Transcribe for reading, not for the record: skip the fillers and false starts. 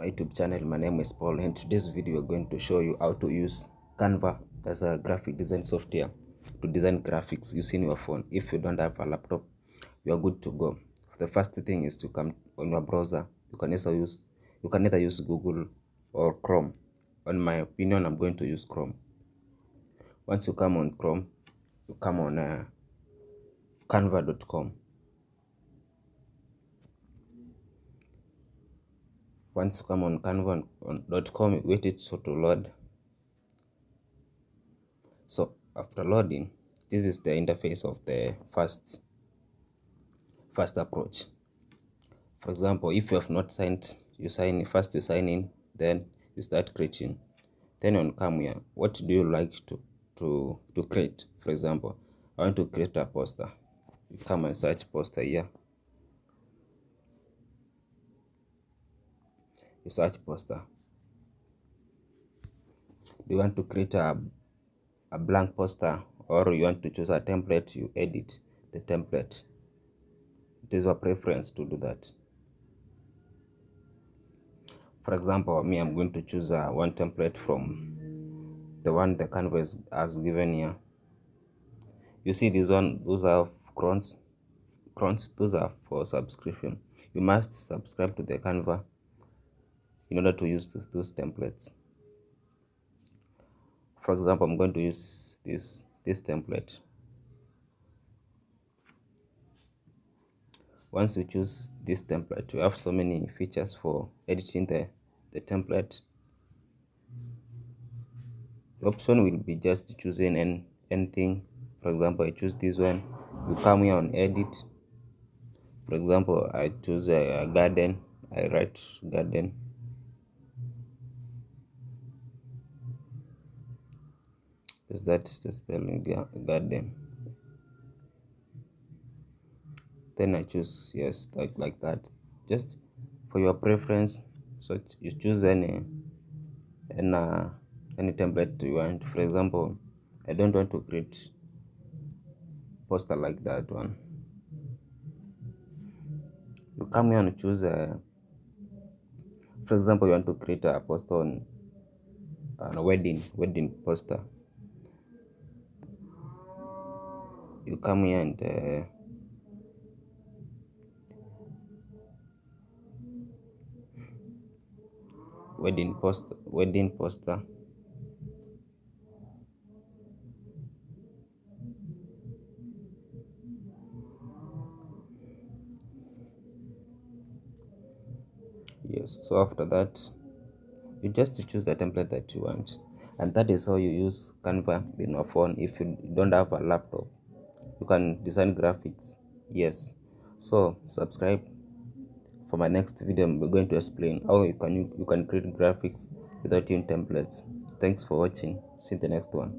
My YouTube channel. My name is Paul, and today's video we're going to show you how to use Canva as a graphic design software to design graphics using your phone. If you don't have a laptop, you are good to go. The first thing is to come on your browser. You can either use Google or Chrome. On my opinion, I'm going to use Chrome. Once you come on Chrome, you come on canva.com. Once you come on canva.com, wait it to load. So after loading, this is the interface of the first approach. For example, if you have not signed, you sign in, then you start creating. Then on come here, what do you like to create? For example, I want to create a poster. You come and search poster here. You search poster. Do you want to create a blank poster, or you want to choose a template? You edit the template. It is your preference to do that. For example, me, I'm going to choose one template from the one the canvas has given here. You see this one, those are crowns, those are for subscription. You must subscribe to the Canva in order to use those templates. For example, I'm going to use this template. Once you choose this template, you have so many features for editing the template. The option will be just choosing anything. For example, I choose this one. You come here on edit. For example, I choose a garden. I write garden. Is that the spelling? Garden. Then I choose yes, like that. Just for your preference. So you choose any template you want. For example, I don't want to create poster like that one. You come here and choose for example, you want to create a poster on a wedding poster. You come here and wedding poster. Yes, so after that, you just choose the template that you want, and that is how you use Canva in your phone. If you don't have a laptop, you can design graphics. Yes, so subscribe for my next video. I'm going to explain how you can create graphics without using templates. Thanks for watching. See you in the next one.